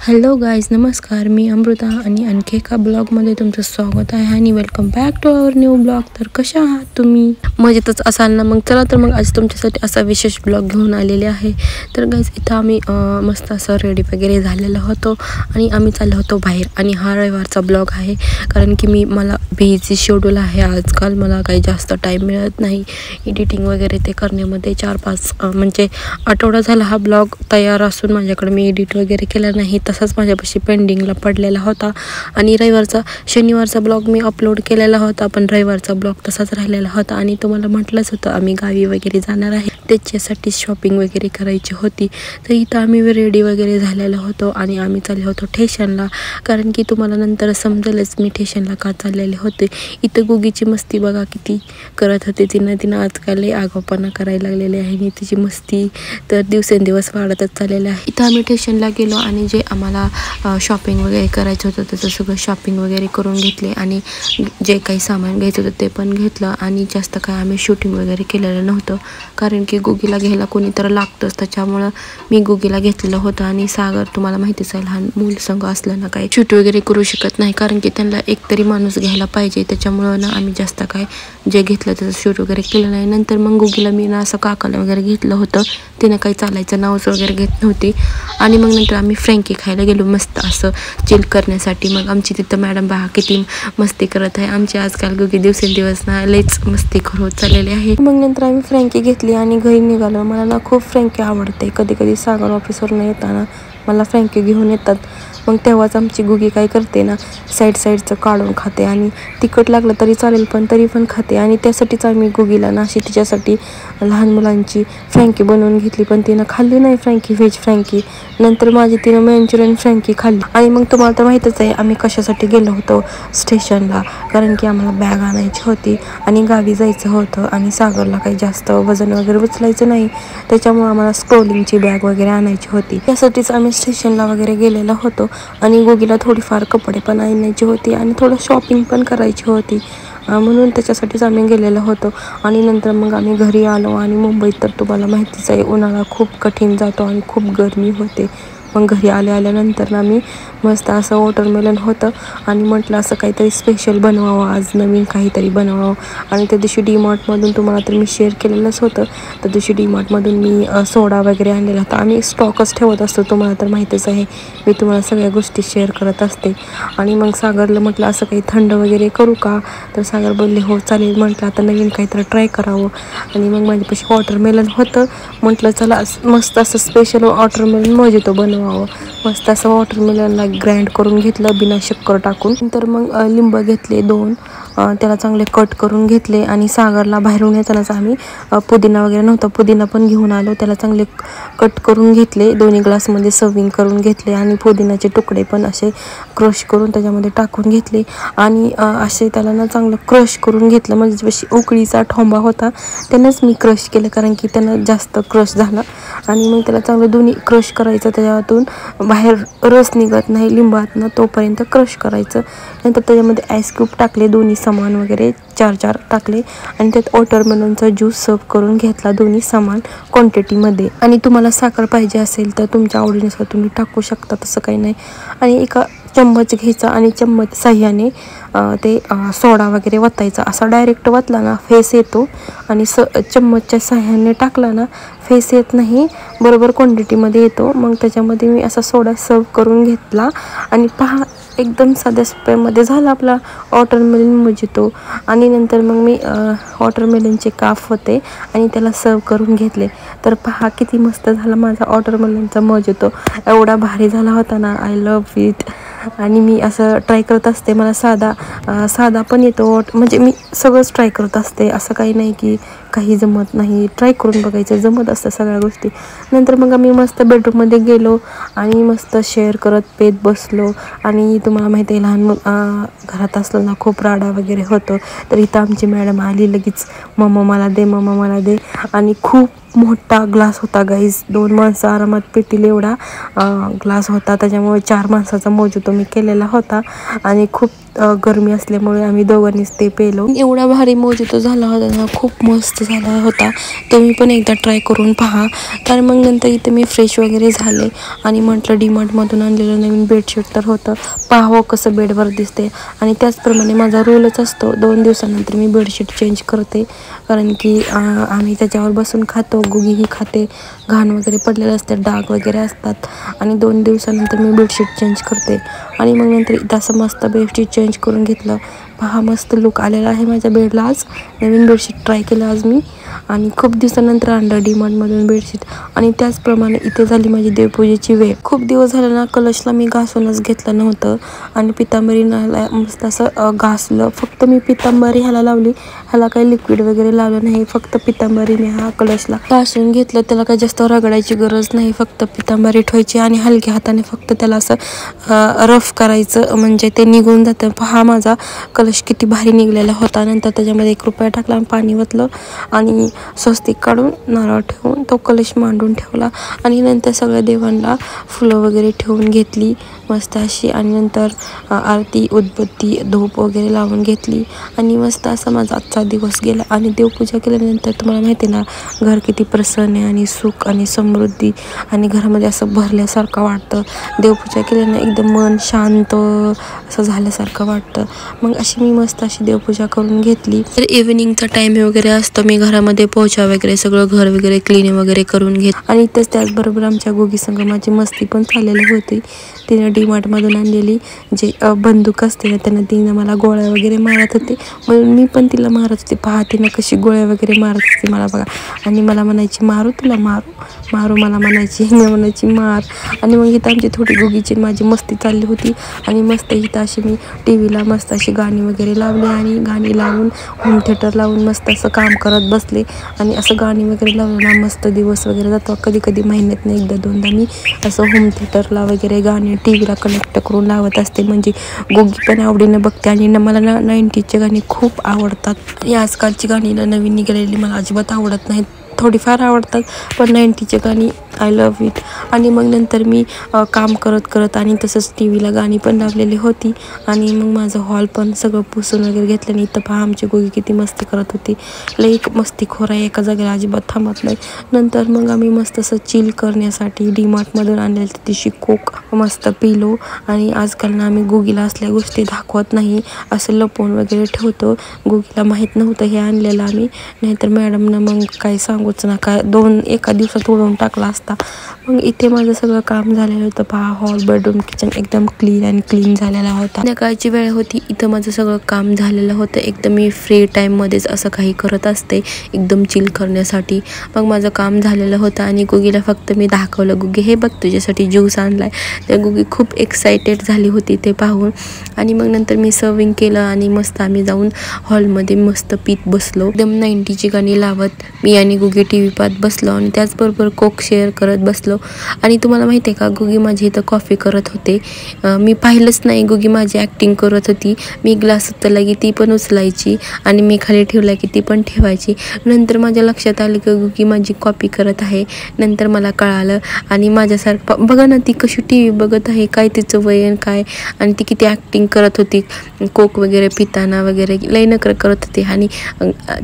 Hello guys, नमस्कार. मी अमृता आणि आणखी एका ब्लॉगमध्ये तुमचं स्वागत आहे आणि welcome back to our new blog. तर कशा आहात तुम्ही? मजेतच असाल ना? मग चला तर मग आज तुमच्यासाठी असा विशेष ब्लॉग घेऊन आलेले आहे. तर गाईज, इथं आम्ही मस्त असं रेडी वगैरे झालेलो होतो आणि आम्ही चाललो होतो बाहेर. आणि हा रविवारचा ब्लॉग आहे, कारण की मला बिझी शेड्यूल आहे आजकाल. मला काही जास्त टाईम मिळत नाही एडिटिंग वगैरे ते करण्यामध्ये. 4-5 म्हणजे आठवडा झाला हा ब्लॉग तयार असून माझ्याकडे मी एडिट वगैरे केला नाही. तसाच माझ्यापाशी पेंडिंगला पडलेला होता. आणि शनिवारचा ब्लॉग मी अपलोड केलेला होता, पण रविवारचा ब्लॉग तसाच राहिलेला होता. आणि तुम्हाला म्हटलंच होतं आम्ही गावी वगैरे जाणार आहे, त्याच्यासाठी शॉपिंग वगैरे करायची होती. तर इथं आम्ही रेडी वगैरे झालेलो होतो आणि आम्ही चाललो होतो ठेशनला. कारण की तुम्हाला नंतर समजेलच मी ठेशनला का चाललेले होते. इथं गुगीची मस्ती बघा किती करत होते. तिनं आजकाल आगाऊपणा करायला लागलेले आहे आणि तिची मस्ती तर दिवसेंदिवस वाढतच चाललेलं आहे. इथं आम्ही ठेशनला गेलो आणि जे आम्हाला शॉपिंग वगैरे करायचं होतं त्याचं सगळं शॉपिंग वगैरे करून घेतले आणि जे काही सामान घ्यायचं होतं ते पण घेतलं. आणि जास्त काय आम्ही शूटिंग वगैरे केलेलं नव्हतं, कारण की गुगीला घ्यायला कोणीतरी लागतंच. त्याच्यामुळं मी गुगीला घेतलेलं होतं. आणि सागर तुम्हाला माहितीच आहे, लहान मूल संघ असलं ना काही शूट वगैरे करू शकत नाही, कारण की त्यांना एकतरी माणूस घ्यायला पाहिजे. त्याच्यामुळं ना आम्ही जास्त काय जे घेतलं त्याचं शूट वगैरे केलं नाही. नंतर मग गुगीला मी ना असं काकाला वगैरे घेतलं होतं. तिनं काही चालायचं नावच वगैरे घेत नव्हती. आणि मग नंतर आम्ही फ्रँकी खायला गेलो मस्त असं चिल करण्यासाठी. मग आमची तिथं मॅडम बघा किती मस्ती करत आहे. आमची आजकाल गुगी दिवसेंदिवस ना लईच मस्ती होत चाललेली आहे. मग नंतर आम्ही फ्रँकी घेतली आणि घरी निघालो. मला ना खूप फ्रँकी आवडते. कधी कधी सागर ऑफिसवरून येताना मला फ्रँकी घेऊन येतात. मग तेव्हाच आमची गुगी काय करते ना, साईडचं काढून खाते. आणि तिखट लागलं तरी चालेल, पण तरी पण खाते. आणि त्यासाठीच आम्ही गुगीला ना अशी तिच्यासाठी लहान मुलांची फ्रँकी बनवून घेतली, पण तिनं खाल्ली नाही फ्रँकी, व्हेज फ्रँकी. नंतर तिनं मंचुरियन फ्रँकी खाल्ली. आणि मग तुम्हाला तर माहीतच आहे आम्ही कशासाठी गेलो होतो स्टेशनला, कारण की आम्हाला बॅग आणायची होती आणि गावी जायचं होतं. आणि सागरला काही जास्त वजन वगैरे उचलायचं नाही, त्याच्यामुळे आम्हाला स्क्रोलिंगची बॅग वगैरे आणायची होती. त्यासाठीच आम्ही स्टेशनला वगैरे गेलेलो होतो. आणि गुगीला थोडीफार कपडे पण आणायची होती आणि थोडं शॉपिंग पण करायची होती, म्हणून त्याच्यासाठीच आम्ही गेलेलो होतो. आणि नंतर मग आम्ही घरी आलो. आणि मुंबईत तर तुम्हाला माहितीच आहे उन्हाळा खूप कठीण जातो आणि खूप गरमी होते. मग घरी आल्यानंतर आम्ही मस्त असं वॉटरमेलन होतं आणि म्हटलं असं काहीतरी स्पेशल बनवावं, आज नवीन काहीतरी बनवावं. आणि त्या दिवशी डीमार्टमधून तुम्हाला तर मी शेअर केलेलंच होतं, त्या दिवशी डीमार्टमधून मी सोडा वगैरे आणलेला होता. आम्ही स्टॉकच ठेवत असतो, तुम्हाला तर माहीतच आहे, मी तुम्हाला सगळ्या गोष्टी शेअर करत असते. आणि मग सागरला म्हटलं असं काही थंड वगैरे करू का, तर सागर बोलले हो चालेल. म्हटलं आता नवीन काहीतरी ट्राय करावं. आणि मग माझ्यापाशी वॉटरमेलन होतं, म्हटलं चला मस्त असं स्पेशल वॉटरमेलन मोजितो बनवावं. मस्त असं वॉटरमेलनला ग्राइंड करून घेतलं बिना शक्कर टाकून. नंतर मग लिंब घेतले 2, त्याला चांगले कट करून घेतले. आणि सागरला बाहेरून येतानाच आम्ही पुदिना वगैरे नव्हता, पुदिना पण घेऊन आलो. त्याला चांगले कट करून घेतले, 2 ग्लासमध्ये सर्विंग करून घेतले. आणि पुदिनाचे तुकडे पण असे क्रश करून त्याच्यामध्ये टाकून घेतले. आणि असे त्याला ना चांगलं क्रश करून घेतलं. म्हणजे जशी उकळीचा ठोंबा होता त्यानंच मी क्रश केलं, कारण की त्यानं जास्त क्रश झाला. आणि मग त्याला चांगलं दोन्ही क्रश करायचं, त्याच्यातून बाहेर रस निघत नाही लिंबातनं तोपर्यंत क्रश करायचं. नंतर त्याच्यामध्ये आईस क्यूब टाकले, दोन्ही समान वगैरे 4-4 टाकले. आणि त्यात वॉटरमेलनचा ज्यूस सर्व करून घेतला, दोन्ही समान क्वांटिटीमध्ये. आणि तुम्हाला साखर पाहिजे असेल तर तुमच्या आवडीनुसार तुम्ही टाकू शकता, तसं काही नाही. आणि एका चम्मच घ्यायचा आणि चम्मच साह्याने ते सोडा वगैरे वतायचा. असा डायरेक्ट वतला ना फेस येतो, आणि चम्मचच्या साह्याने टाकला ना फेस येत नाही, बरोबर क्वांटिटीमध्ये येतो. मग त्याच्यामध्ये मी असा सोडा सर्व करून घेतला. आणि पहा एकदम साध्या सोप्यामध्ये झाला आपला वॉटरमेलन मोजितो. आणि नंतर मग मी वॉटरमेलनचे काफ होते आणि त्याला सर्व करून घेतले. तर पहा किती मस्त झाला माझा वॉटरमेलनचा मोजितो, एवढा भारी झाला होता ना, आय लव्ह इट. आणि मी असं ट्राय करत असते, मला साधा पण येतो, म्हणजे मी सगळंच ट्राय करत असते, असं काही नाही की काही जमत नाही, ट्राय करून बघायचं, जमत असतं सगळ्या गोष्टी. नंतर मग आम्ही मस्त बेडरूममध्ये गेलो आणि मस्त शेअर करत पेत बसलो. आणि तुम्हाला माहिती आहे लहान घरात असलं ना खूप राडा वगैरे होतो. तर इथं आमची मॅडम आली लगेच, मम्मा मला दे, मम्मा मला दे. आणि खूप मोठा ग्लास होता गाईज, 2 माणसं आरामात पितील एवढा ग्लास होता. त्याच्यामुळे 4 माणसाचा मोजितो मी केलेला होता. आणि खूप गरमी असल्यामुळे आम्ही दोघांनीच ते पेलो. एवढा भारी मोजितो झाला होता ना, खूप मस्त मस्त झाला होता. तुम्ही पण एकदा ट्राय करून पहा. तर मग नंतर इथे मी फ्रेश वगैरे झाले आणि म्हटलं डीमार्टमधून आणलेलं नवीन बेडशीट तर होतं, पाहावं कसं बेडवर दिसते. आणि त्याचप्रमाणे माझा रूलच असतो 2 दिवसानंतर मी बेडशीट चेंज करते, कारण की आम्ही त्याच्यावर बसून खातो, गुगीही खाते, घाण वगैरे पडलेलं असते, डाग वगैरे असतात. आणि 2 दिवसानंतर मी बेडशीट चेंज करते. आणि मग नंतर इथं असं मस्त बेडशीट चेंज करून घेतलं. पहा मस्त लुक आलेला आहे माझ्या बेडला. आज नवीन बेडशीट ट्राय केलं आज मी, आणि खूप दिवसानंतर आणलं डीमार्टमधून बेडशीट. आणि त्याचप्रमाणे इथे झाली माझी देवपूजेची वेळ. खूप दिवस झालं ना कलशला मी घासूनच घेतलं नव्हतं, आणि पितांबरीला मस्त असं घासलं. फक्त मी पितांबरी ह्याला लावली, ह्याला काही लिक्विड वगैरे लावलं नाही, फक्त पितांबरी मी हा कलशला घासून घेतलं. त्याला काही जास्त रगडायची गरज नाही, फक्त पितांबरी ठेवायची आणि हलक्या हाताने फक्त त्याला असं रफ करायचं, म्हणजे ते निघून जातं. पहा माझा कलश किती भारी निघलेला होता. नंतर त्याच्यामध्ये 1 रुपया टाकला, पाणी ओतलं आणि स्वस्तिक काढून नारळ ठेवून तो कलश मांडून ठेवला. आणि नंतर सगळ्या देवांना फुलं वगैरे ठेवून घेतली मस्त अशी. आणि नंतर आरती, उदबत्ती, धूप वगैरे लावून घेतली, आणि मस्त असा माझा आजचा दिवस गेला. आणि देवपूजा केल्यानंतर तुम्हाला माहिती आहे ना, घर किती प्रसन्न आहे आणि सुख आणि समृद्धी आणि घरामध्ये असं भरल्यासारखं वाटतं. देवपूजा केल्यानं एकदम मन शांत असं झाल्यासारखं वाटतं. मग अशी मी मस्त अशी देवपूजा करून घेतली. तर इव्हिनिंगचा टाइम वगैरे असतो, मी घरामध्ये पोछा वगैरे सगळं घर वगैरे क्लीन वगैरे करून घेत. आणि त्याचबरोबर आमच्या गोगी संग माझी मस्ती पण चाललेली होती. तिनं डीमार्टमधून आणलेली जे बंदूक असते ना, त्यानं तिनं मला गोळ्या वगैरे मारत होते, म्हणून मी पण तिला मारत होते. पहा तिनं कशी गोळ्या वगैरे मारत होती मला बघा. आणि मला म्हणायची मारू तुला, मारू मला म्हणायची, मी म्हणायची मार. आणि मग इथं आमची थोडी गोगीची माझी मस्ती चालली होती. आणि मस्त इथं अशी मी टीव्हीला मस्त अशी गाणी वगैरे लावली, आणि गाणी लावून होम थिएटर लावून मस्त असं काम करत बसले. आणि असं गाणी वगैरे लावलं ना मस्त दिवस वगैरे जातो. कधी कधी महिन्यातनं 1-2दा मी असं होम थिएटरला वगैरे गाणी टीव्हीला कनेक्ट करून लावत असते, म्हणजे गोगी पण आवडीनं बघते. आणि मला ना 90चे गाणी खूप आवडतात, आणि आजकालची गाणी ना नवीन निघालेली मला अजिबात आवडत नाहीत. थोडीफार आवडतात, पण 90चे गाणी आय लव्ह इट. आणि मग नंतर मी काम करत आणि तसंच टीव्हीला गाणी पण लावलेली होती. आणि मग माझं हॉल पण सगळं पुसून वगैरे घेतलं. आणि इथं पहा आमची गोगी किती मस्ती करत होती, लई मस्तीखोर आहे, एका जागेला अजिबात थांबत नाही. नंतर मग आम्ही मस्त असं चिल करण्यासाठी डीमार्टमधून आणलेलं तिशी कोक मस्त पिलो. आणि आजकाल ना आम्ही गोगीला असल्या गोष्टी दाखवत नाही, असं लपवून वगैरे ठेवतो. गोगीला माहीत नव्हतं हे आणलेलं आम्ही, नाहीतर मॅडमनं मग काय सांगूच नका, एका दिवसात उडवून टाकला असता. मग इथे माझं सगळं काम झालेलं होतं. पहा हॉल, बेडरूम, किचन एकदम क्लीन झालेला होता. संध्याकाळची वेळ होती, इथं माझं सगळं काम झालेलं होतं. एकदम मी फ्री टाईममध्येच असं काही करत असते एकदम चिल करण्यासाठी. मग माझं काम झालेलं होतं, आणि गुगीला फक्त मी दाखवलं, गुगी हे बघ तुझ्यासाठी ज्यूस आणलाय. तर गुगी खूप एक्सायटेड झाली होती ते पाहून. आणि मग नंतर मी सर्विंग केलं, आणि मस्त आम्ही जाऊन हॉलमध्ये मस्त पीत बसलो. एकदम 90ची गाणी लावत मी आणि गुगी टीव्ही पाहत बसलो, आणि त्याचबरोबर कोक शेअर करत बसलो. आणि तुम्हाला माहिती आहे का, गुगी माझी इथं कॉफी करत होते. मी पाहिलंच नाही, गुगी माझी ॲक्टिंग करत होती. मी ग्लास उचलला की ती पण उचलायची, आणि मी खाली ठेवला की ती पण ठेवायची. नंतर माझ्या लक्षात आलं की गुगी माझी कॉपी करत आहे. नंतर मला कळालं, आणि माझ्यासारखं बघा ना ती कशी टीव्ही बघत आहे, काय तिचं वयन काय, आणि ती किती ॲक्टिंग करत होती कोक वगैरे पिताना वगैरे, लई नखरं करत होती. आणि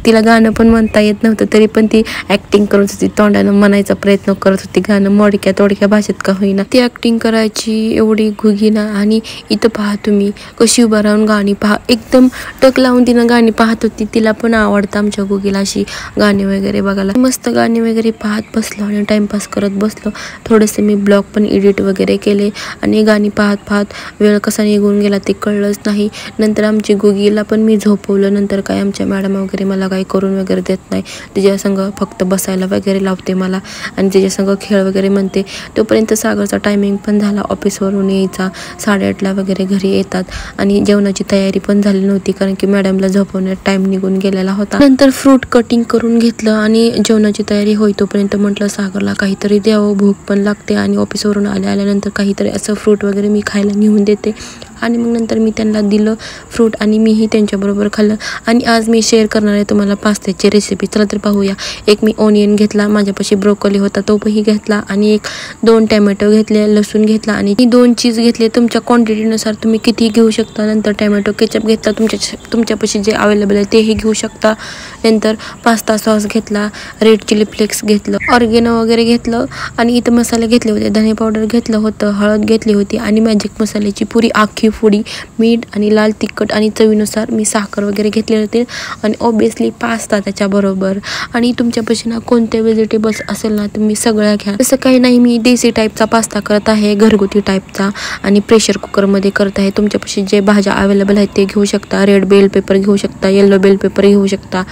तिला गाणं पण म्हणता येत नव्हतं, तरी पण ती ॲक्टिंग करत होती, तोंडानं म्हणायचा प्रयत्न करत होती गाणं, मोडक्या तोडक्या भाषेत का होईना ती ॲक्टिंग करायची एवढी गुगी ना. आणि इथं पहा तुम्ही कशी उभा राहून गाणी पहा, एकदम टक लावून तिनं गाणी पाहत होती. तिला पण आवडतं आमच्या गुगीला अशी गाणी वगैरे बघायला. मस्त गाणी वगैरे पाहत बसलो आणि टाइमपास करत बसलो. थोडेसे मी ब्लॉग पण एडिट वगैरे केले, आणि गाणी पाहत वेळ कसा निघून गेला ते कळलंच नाही. नंतर आमची गुगीला पण मी झोपवलं. नंतर काय आमच्या मॅडम वगैरे मला काही करून वगैरे देत नाही, तिच्या संग फक्त बसायला वगैरे लावते मला, आणि तिच्या संग खेळ वगैरे म्हणते. तोपर्यंत सागरचा टायमिंग पण झाला ऑफिसवरून यायचा, 8:30ला वगैरे घरी येतात. आणि जेवणाची तयारी पण झाली नव्हती, कारण की मॅडमला झोपवण्यात टाइम निघून गेलेला होता. नंतर फ्रूट कटिंग करून घेतलं, आणि जेवणाची तयारी होई तोपर्यंत म्हटलं सागरला काहीतरी द्यावं, भूक पण लागते, आणि ऑफिसवरून आल्यानंतर काहीतरी असं फ्रूट वगैरे मी खायला नेऊन देते. आणि मग नंतर मी त्यांना दिलं फ्रूट आणि मीही त्यांच्याबरोबर खाल्लं. आणि आज मी शेअर करणार आहे तुम्हाला पास्त्याची रेसिपी. चला तर पाहूया. एक मी ऑनियन घेतला, माझ्यापाशी ब्रोकोली होता तोही घेतला, आणि 2 टॅमॅटो घेतले, लसूण घेतला, आणि 2 चीज घेतले. तुमच्या क्वांटिटीनुसार तुम्ही किती घेऊ शकता. नंतर टॅमॅटो केचप घेतला, तुमच्यापाशी जे अवेलेबल आहे तेही घेऊ शकता. नंतर पास्ता सॉस घेतला, रेड चिली फ्लेक्स घेतलं, ऑर्गेनो वगैरे घेतलं, आणि इथं मसाले घेतले होते. धने पावडर घेतलं होतं, हळद घेतली होती, आणि मॅजिक मसाल्याची पुरी आखी फोडी, मीठ आणि लाल तिखट, आणि चवीनुसार मी साखर वगैरे घेतले होते, आणि ऑब्विसली पास्ता त्याच्याबरोबर. आणि तुमच्यापाशी ना कोणते व्हेजिटेबल्स असेल ना तुम्ही सगळ्या घ्या. तसं काही नाही, मी देसी टाईपचा पास्ता करत आहे, घरगुती टाईपचा, आणि प्रेशर कुकरमध्ये करत आहे. तुमच्यापाशी जे भाज्या अवेलेबल आहेत ते घेऊ शकता. रेड बेल पेपर घेऊ शकता, येलो बेल पेपर घेऊ शकता,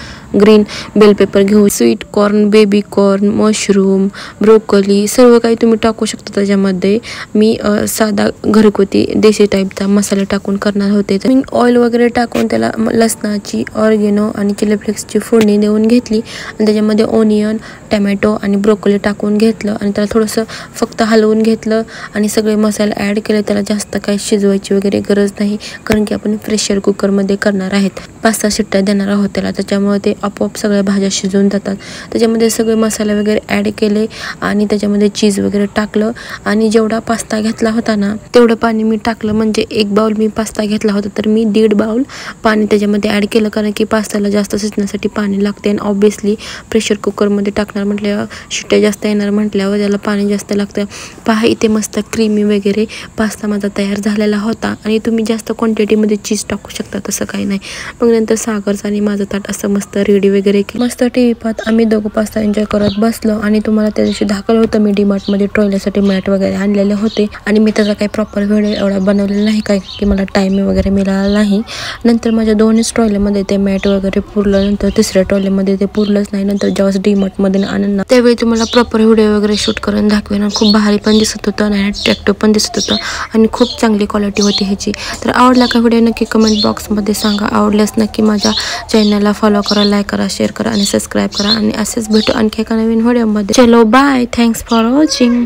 ग्रीन बेल पेपर घेऊ, sweet corn, baby corn, mushroom, broccoli, सर्व काही तुम्ही टाकू शकता त्याच्यामध्ये. मी साधा घरगुती देशी टाईपचा मसाला टाकून करणार होते. मी ऑइल वगैरे टाकून त्याला लसणाची, ऑर्गेनो आणि चिली फ्लेक्सची फोडणी देऊन घेतली, आणि त्याच्यामध्ये ओनियन, टमॅटो आणि ब्रोकोली टाकून घेतलं, आणि त्याला थोडंसं फक्त हलवून घेतलं, आणि सगळे मसाले ॲड केले. त्याला जास्त काही शिजवायची वगैरे गरज नाही, कारण की आपण प्रेशर कुकरमध्ये करणार आहेत. 5-6 शिट्ट्या देणार आहोत त्याला, त्याच्यामुळे ते आपोआप सगळ्या भाज्या शिजवून जातात. त्याच्यामध्ये सगळे मसाले वगैरे ॲड केले, आणि त्याच्यामध्ये चीज वगैरे टाकलं, आणि जेवढा पास्ता घेतला होता ना तेवढं पाणी मी टाकलं. म्हणजे 1 बाउल मी पास्ता घेतला होता तर मी 1.5 बाउल पाणी त्याच्यामध्ये ॲड केलं, कारण की पास्त्याला जास्त शिजण्यासाठी पाणी लागते. आणि ऑब्विसली प्रेशर कुकरमध्ये टाकणार म्हटल्यावर शिट्ट्या जास्त येणार म्हटल्यावर त्याला पाणी जास्त लागतं. पहा, इथे मस्त क्रीमी वगैरे पास्ता माझा तयार झालेला होता. आणि तुम्ही जास्त क्वांटिटीमध्ये चीज टाकू शकता, तसं काही नाही. मग नंतर सागरचं आणि माझं ताट असं मस्त रेडी वगैरे केलं. मस्त टीव्ही पाहत आम्ही दोघं पास्ता एन्जॉय करत बसलो. आणि तुम्हाला त्या दिवशी दाखवलं होतं मी डीमार्टमध्ये टॉयलेटसाठी मॅट वगैरे आणलेले होते, आणि मी त्याचा काही प्रॉपर व्हिडिओ एवढा बनवलेला नाही, काय की मला टाईम वगैरे मिळाला नाही. नंतर माझ्या 2च टॉयलेटमध्ये ते मॅट वगैरे पुरलं, नंतर 3ऱ्या टॉयलेटमध्ये ते पुरलंच नाही. नंतर जेव्हा डीमार्टमध्ये आणलं त्यावेळी तुम्हाला प्रॉपर व्हिडिओ वगैरे शूट करून दाखवेन. खूप भारी पण दिसत होतं, आणि अट्रॅक्टिव्ह पण दिसत होतं, आणि खूप चांगली क्वालिटी होती ह्याची. तर आवडला का व्हिडिओ नक्की कमेंट बॉक्समध्ये सांगा. आवडल्यास नक्की माझ्या चॅनलला फॉलो करा, लाईक करा, शेअर करा, आणि सबस्क्राईब करा. आणि असेच भेटू आणखी एका नवीन व्हिडिओमध्ये. चलो बाय, थँक्स फॉर वॉचिंग.